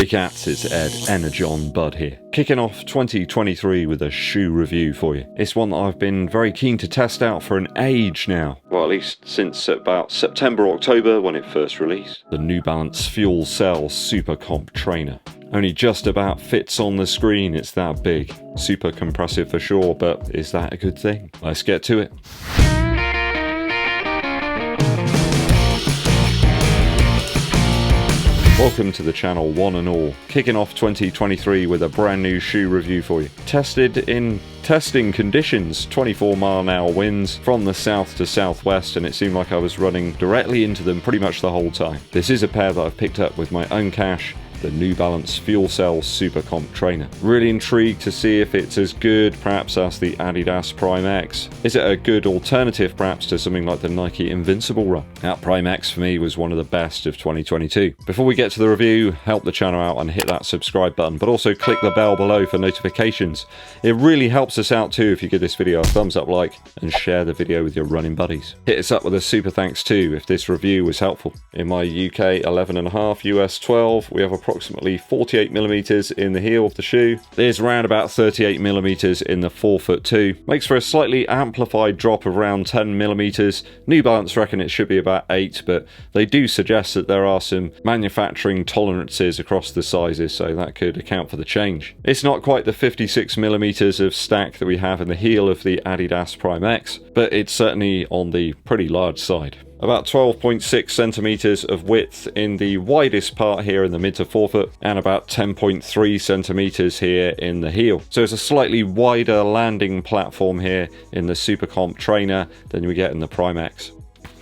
Hey cats, it's Ed, Eddbud here. Kicking off 2023 with a shoe review for you. It's one that I've been very keen to test out for an age now. Well, at least since about September, October when it first released. The New Balance FuelCell SuperComp Trainer. Only just about fits on the screen, it's that big. Super compressive for sure, but is that a good thing? Let's get to it. Welcome to the channel one and all, kicking off 2023 with a brand new shoe review for you. Tested in testing conditions, 24-mile-an-hour winds from the south to southwest, and it seemed like I was running directly into them pretty much the whole time. This is a pair that I've picked up with my own cash, the New Balance FuelCell SuperComp Trainer. Really intrigued to see if it's as good perhaps as the Adidas Primex. Is it a good alternative perhaps to something like the Nike Invincible run? That Primex for me was one of the best of 2022. Before we get to the review, help the channel out and hit that subscribe button, but also click the bell below for notifications. It really helps us out too if you give this video a thumbs up like and share the video with your running buddies. Hit us up with a super thanks too if this review was helpful. In my UK 11.5, US 12, we have approximately 48mm in the heel of the shoe. There's around about 38mm in the forefoot too. Makes for a slightly amplified drop of around 10mm. New Balance reckon it should be about 8, but they do suggest that there are some manufacturing tolerances across the sizes, so that could account for the change. It's not quite the 56mm of stack that we have in the heel of the Adidas Primex, but it's certainly on the pretty large side. About 12.6 centimeters of width in the widest part here in the mid to forefoot, and about 10.3 centimeters here in the heel. So it's a slightly wider landing platform here in the SuperComp Trainer than we get in the Primex.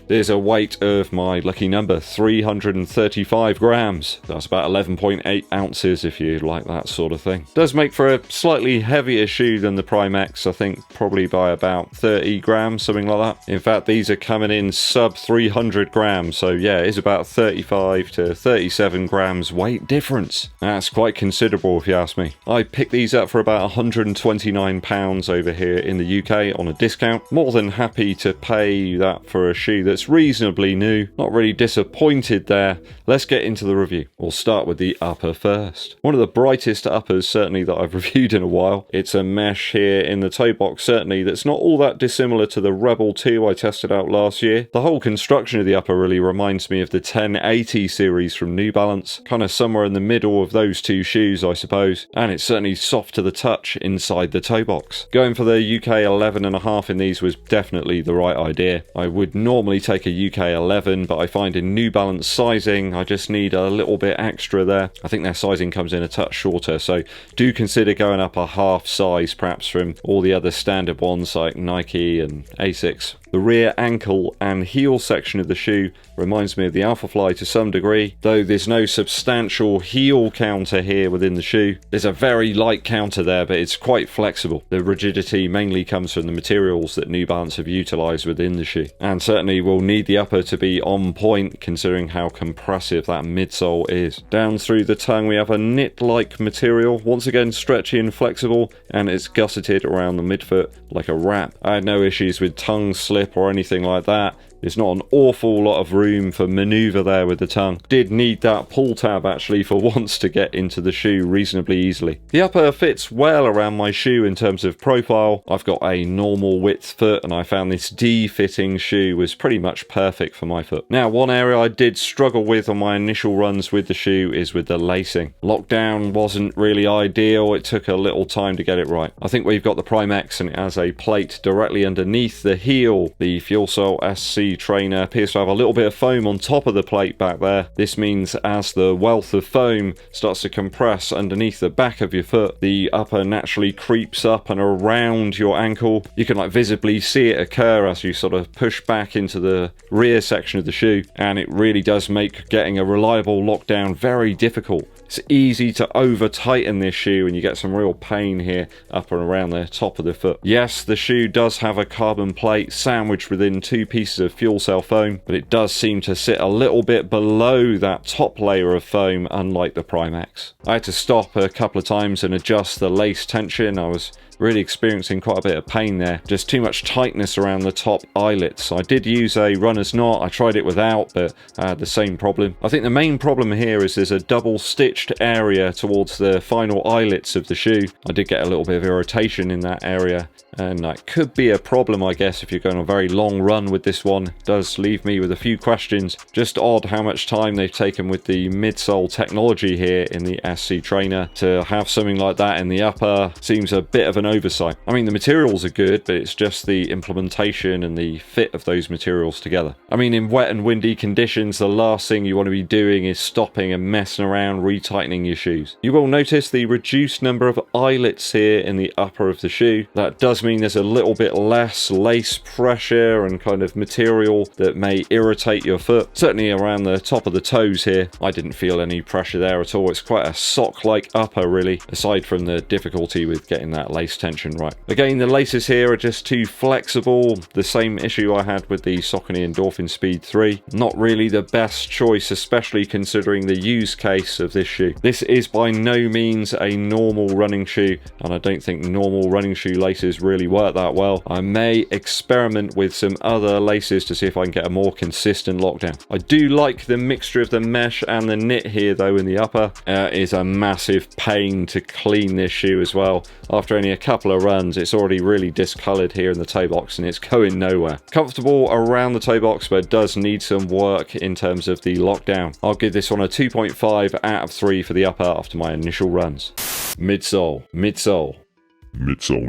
There's a weight of my lucky number, 335 grams. That's about 11.8 ounces if you like that sort of thing. Does make for a slightly heavier shoe than the Primex, I think probably by about 30 grams, something like that. In fact, these are coming in sub 300 grams, so yeah, it's about 35 to 37 grams weight difference. That's quite considerable if you ask me. I picked these up for about £129 over here in the UK on a discount. More than happy to pay that for a shoe that's reasonably new. Not really disappointed there. Let's get into the review. We'll start with the upper first. One of the brightest uppers certainly that I've reviewed in a while. It's a mesh here in the toe box certainly that's not all that dissimilar to the Rebel 2 I tested out last year. The whole construction of the upper really reminds me of the 1080 series from New Balance, kind of somewhere in the middle of those two shoes I suppose, and it's certainly soft to the touch inside the toe box. Going for the UK 11.5 in these was definitely the right idea. I would normally take a UK 11, but I find in New Balance sizing I just need a little bit extra there. I think their sizing comes in a touch shorter, so do consider going up a half size perhaps from all the other standard ones like Nike and Asics. The rear ankle and heel section of the shoe reminds me of the Alphafly to some degree, though there's no substantial heel counter here within the shoe. There's a very light counter there, but it's quite flexible. The rigidity mainly comes from the materials that New Balance have utilised within the shoe, and certainly will need the upper to be on point considering how compressive that midsole is. Down through the tongue we have a knit-like material, once again stretchy and flexible, and it's gusseted around the midfoot like a wrap. I had no issues with tongue slip or anything like that. There's not an awful lot of room for manoeuvre there with the tongue. Did need that pull tab actually for once to get into the shoe reasonably easily. The upper fits well around my shoe in terms of profile. I've got a normal width foot and I found this D-fitting shoe was pretty much perfect for my foot. Now, one area I did struggle with on my initial runs with the shoe is with the lacing. Lockdown wasn't really ideal. It took a little time to get it right. I think we've got the Primex and it has a plate directly underneath the heel. The FuelCell SC Trainer appears to have a little bit of foam on top of the plate back there. This means as the wealth of foam starts to compress underneath the back of your foot, the upper naturally creeps up and around your ankle. You can like visibly see it occur as you sort of push back into the rear section of the shoe, and it really does make getting a reliable lockdown very difficult. It's easy to over tighten this shoe and you get some real pain here up and around the top of the foot. Yes, the shoe does have a carbon plate sandwiched within two pieces of fuel cell foam, but it does seem to sit a little bit below that top layer of foam, unlike the Primex. I had to stop a couple of times and adjust the lace tension. I was really experiencing quite a bit of pain there, just too much tightness around the top eyelets. I did use a runner's knot, I tried it without, but I had the same problem. I think the main problem here is there's a double stitched area towards the final eyelets of the shoe. I did get a little bit of irritation in that area, and that could be a problem, I guess, if you're going on a very long run with this one. It does leave me with a few questions. Just odd how much time they've taken with the midsole technology here in the SC Trainer to have something like that in the upper. Seems a bit of an oversight. I mean, the materials are good, but it's just the implementation and the fit of those materials together. I mean, in wet and windy conditions, the last thing you want to be doing is stopping and messing around retightening your shoes. You will notice the reduced number of eyelets here in the upper of the shoe. That does mean there's a little bit less lace pressure and kind of material that may irritate your foot. Certainly around the top of the toes here, I didn't feel any pressure there at all. It's quite a sock-like upper, really, aside from the difficulty with getting that lace tension right. Again, the laces here are just too flexible. The same issue I had with the Saucony Endorphin Speed 3. Not really the best choice, especially considering the use case of this shoe. This is by no means a normal running shoe, and I don't think normal running shoe laces really work that well. I may experiment with some other laces to see if I can get a more consistent lockdown. I do like the mixture of the mesh and the knit here, though, in the upper. It is a massive pain to clean this shoe as well. After only a couple of runs, it's already really discoloured here in the toe box, and it's going nowhere. Comfortable around the toe box, but does need some work in terms of the lockdown. I'll give this one a 2.5 out of 3 for the upper after my initial runs. Midsole. Midsole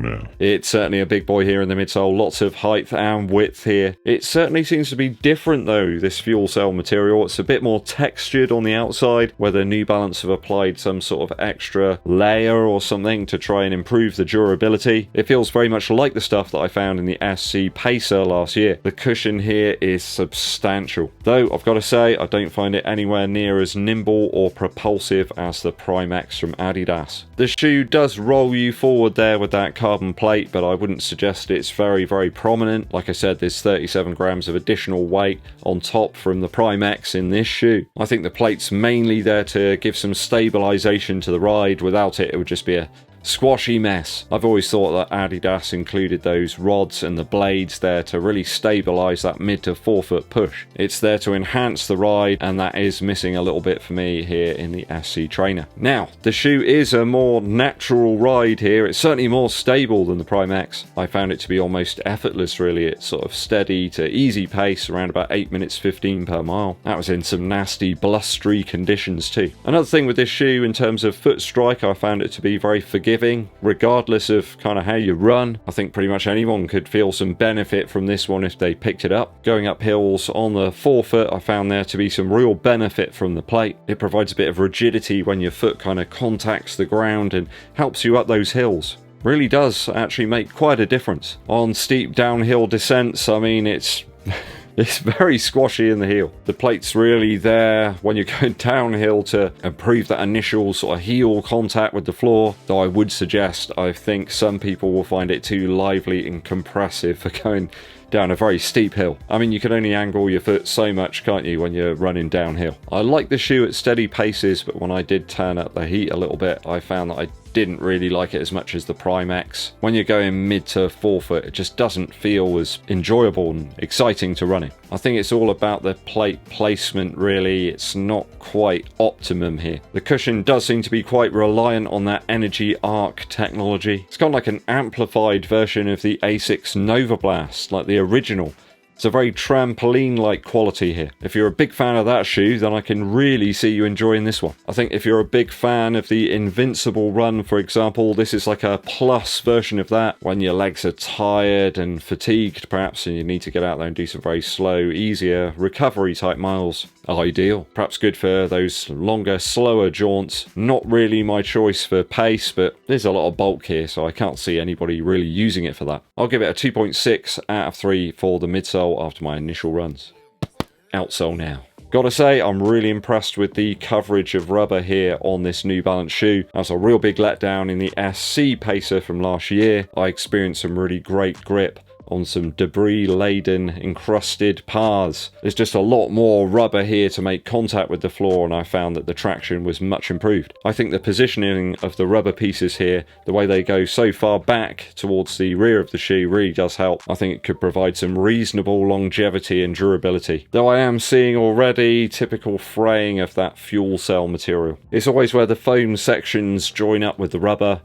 now. It's certainly a big boy here in the midsole. Lots of height and width here. It certainly seems to be different, though, this fuel cell material. It's a bit more textured on the outside, whether New Balance have applied some sort of extra layer or something to try and improve the durability. It feels very much like the stuff that I found in the SC Pacer last year. The cushion here is substantial, though I've got to say I don't find it anywhere near as nimble or propulsive as the Primex from Adidas. The shoe does roll you forward there with that carbon plate, but I wouldn't suggest it's very prominent. Like I said, there's 37 grams of additional weight on top from the Primex in this shoe. I think the plate's mainly there to give some stabilization to the ride. Without it, it would just be a squashy mess. I've always thought that Adidas included those rods and the blades there to really stabilize that mid to forefoot push. It's there to enhance the ride, and that is missing a little bit for me here in the SC Trainer. Now, the shoe is a more natural ride here. It's certainly more stable than the Primex. I found it to be almost effortless, really. It's sort of steady to easy pace, around about 8 minutes 15 per mile. That was in some nasty blustery conditions too. Another thing with this shoe in terms of foot strike, I found it to be very forgiving. Regardless of kind of how you run. I think pretty much anyone could feel some benefit from this one if they picked it up. Going up hills on the forefoot, I found there to be some real benefit from the plate. It provides a bit of rigidity when your foot kind of contacts the ground and helps you up those hills. Really does actually make quite a difference. On steep downhill descents, I mean, it's very squashy in the heel. The plate's really there when you're going downhill to improve that initial sort of heel contact with the floor, though I would suggest, I think some people will find it too lively and compressive for going down a very steep hill. I mean, you can only angle your foot so much, can't you, when you're running downhill. I like the shoe at steady paces, but when I did turn up the heat a little bit, I found that I didn't really like it as much as the Primex. When you're going mid to forefoot, it just doesn't feel as enjoyable and exciting to run in. I think it's all about the plate placement, really. It's not quite optimum here. The cushion does seem to be quite reliant on that energy arc technology. It's got like an amplified version of the Asics Nova Blast, like the original. It's a very trampoline-like quality here. If you're a big fan of that shoe, then I can really see you enjoying this one. I think if you're a big fan of the Invincible Run, for example, this is like a plus version of that. When your legs are tired and fatigued, perhaps, and you need to get out there and do some very slow, easier recovery type miles. Ideal. Perhaps good for those longer, slower jaunts. Not really my choice for pace, but there's a lot of bulk here, so I can't see anybody really using it for that. I'll give it a 2.6 out of 3 for the midsole after my initial runs. Outsole now. Gotta say, I'm really impressed with the coverage of rubber here on this New Balance shoe. That was a real big letdown in the SC Pacer from last year. I experienced some really great grip on some debris-laden, encrusted paths. There's just a lot more rubber here to make contact with the floor, and I found that the traction was much improved. I think the positioning of the rubber pieces here, the way they go so far back towards the rear of the shoe, really does help. I think it could provide some reasonable longevity and durability. Though I am seeing already typical fraying of that fuel cell material. It's always where the foam sections join up with the rubber.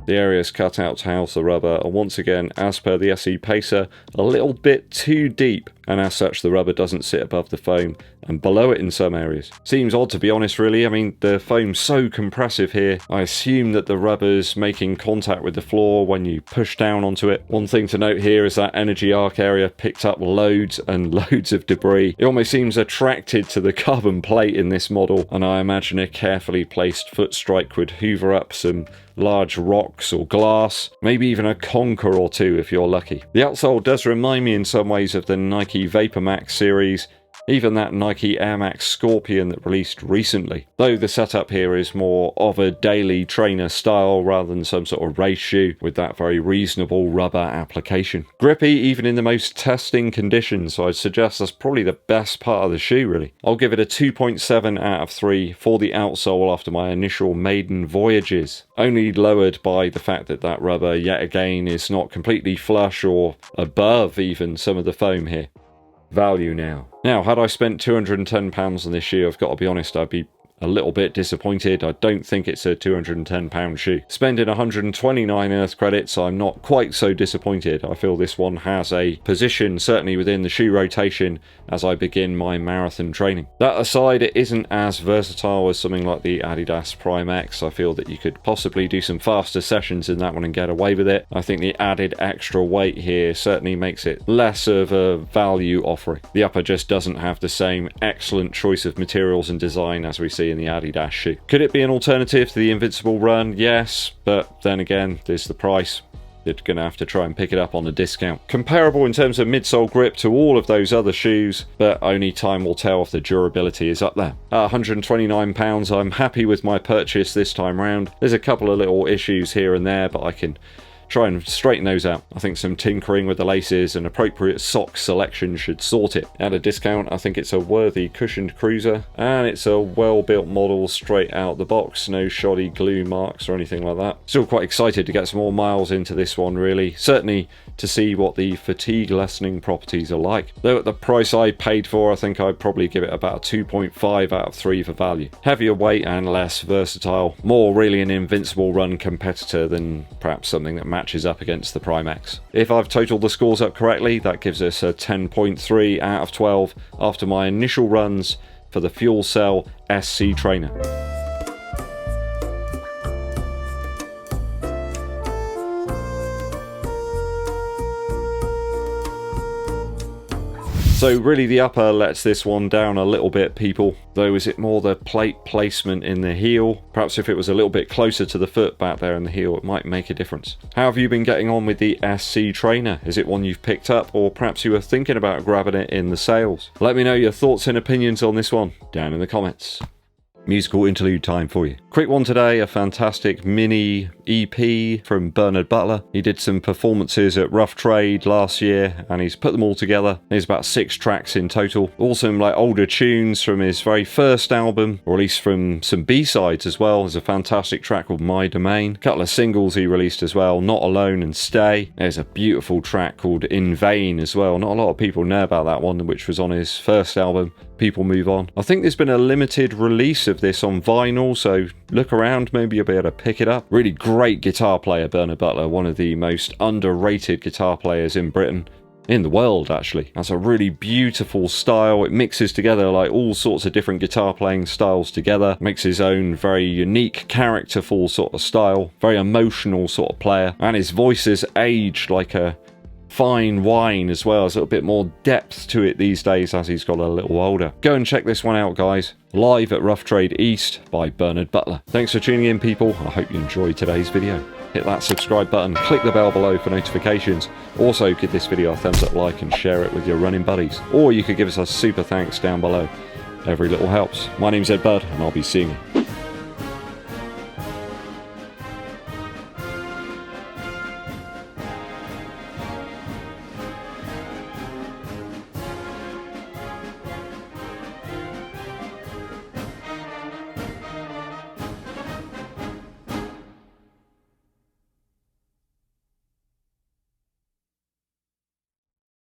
The areas cut out to house the rubber are once again, as per the SE Pacer, a little bit too deep, and as such the rubber doesn't sit above the foam and below it in some areas. Seems odd, to be honest, really. I mean, the foam's so compressive here. I assume that the rubber's making contact with the floor when you push down onto it. One thing to note here is that energy arc area picked up loads and loads of debris. It almost seems attracted to the carbon plate in this model, and I imagine a carefully placed foot strike would hoover up some large rocks or glass, maybe even a conker or two if you're lucky. The outsole does remind me in some ways of the Nike Vapor Max series, even that Nike Air Max Scorpion that released recently. Though the setup here is more of a daily trainer style rather than some sort of race shoe with that very reasonable rubber application. Grippy even in the most testing conditions, so I'd suggest that's probably the best part of the shoe really. I'll give it a 2.7 out of 3 for the outsole after my initial maiden voyages. Only lowered by the fact that that rubber yet again is not completely flush or above even some of the foam here. Value now. Now, had I spent £210 on this shoe, I've got to be honest, I'd be a little bit disappointed. I don't think it's a £210 shoe. Spending 129 Earth credits, I'm not quite so disappointed. I feel this one has a position, certainly within the shoe rotation, as I begin my marathon training. That aside, it isn't as versatile as something like the Adidas Primex. I feel that you could possibly do some faster sessions in that one and get away with it. I think the added extra weight here certainly makes it less of a value offering. The upper just doesn't have the same excellent choice of materials and design as we see in the Adidas shoe. Could it be an alternative to the Invincible Run? Yes, but then again, there's the price. You're going to have to try and pick it up on a discount. Comparable in terms of midsole grip to all of those other shoes, but only time will tell if the durability is up there. At £129, I'm happy with my purchase this time round. There's a couple of little issues here and there, but I can try and straighten those out. I think some tinkering with the laces and appropriate sock selection should sort it. At a discount, I think it's a worthy cushioned cruiser, and it's a well-built model straight out the box, no shoddy glue marks or anything like that. Still quite excited to get some more miles into this one really, certainly to see what the fatigue lessening properties are like. Though at the price I paid for, I think I'd probably give it about a 2.5 out of 3 for value. Heavier weight and less versatile, more really an Invincible Run competitor than perhaps something that matches up against the Primex. If I've totaled the scores up correctly, that gives us a 10.3 out of 12 after my initial runs for the Fuel Cell SC Trainer. So really the upper lets this one down a little bit, people. Though is it more the plate placement in the heel? Perhaps if it was a little bit closer to the foot back there in the heel, it might make a difference. How have you been getting on with the SC Trainer? Is it one you've picked up, or perhaps you were thinking about grabbing it in the sales? Let me know your thoughts and opinions on this one down in the comments. Musical interlude time for you. Quick one today, a fantastic mini EP from Bernard Butler. He did some performances at Rough Trade last year and he's put them all together. There's about 6 tracks in total. Also like older tunes from his very first album, or at least from some B-sides as well. There's a fantastic track called My Domain. A couple of singles he released as well, Not Alone and Stay. There's a beautiful track called In Vain as well. Not a lot of people know about that one, which was on his first album, People Move On. I think there's been a limited release of this on vinyl, so look around, maybe you'll be able to pick it up. Really great guitar player, Bernard Butler, one of the most underrated guitar players in Britain, in the world actually. Has a really beautiful style. It mixes together like all sorts of different guitar playing styles together, makes his own very unique, characterful sort of style, very emotional sort of player, and his voice has aged like a fine wine as well. There's a little bit more depth to it these days as he's got a little older. Go and check this one out, guys. Live at Rough Trade East by Bernard Butler. Thanks for tuning in, people. I hope you enjoyed today's video. Hit that subscribe button, click the bell below for notifications. Also, give this video a thumbs up like and share it with your running buddies. Or you could give us a super thanks down below. Every little helps. My name's Eddbud and I'll be seeing you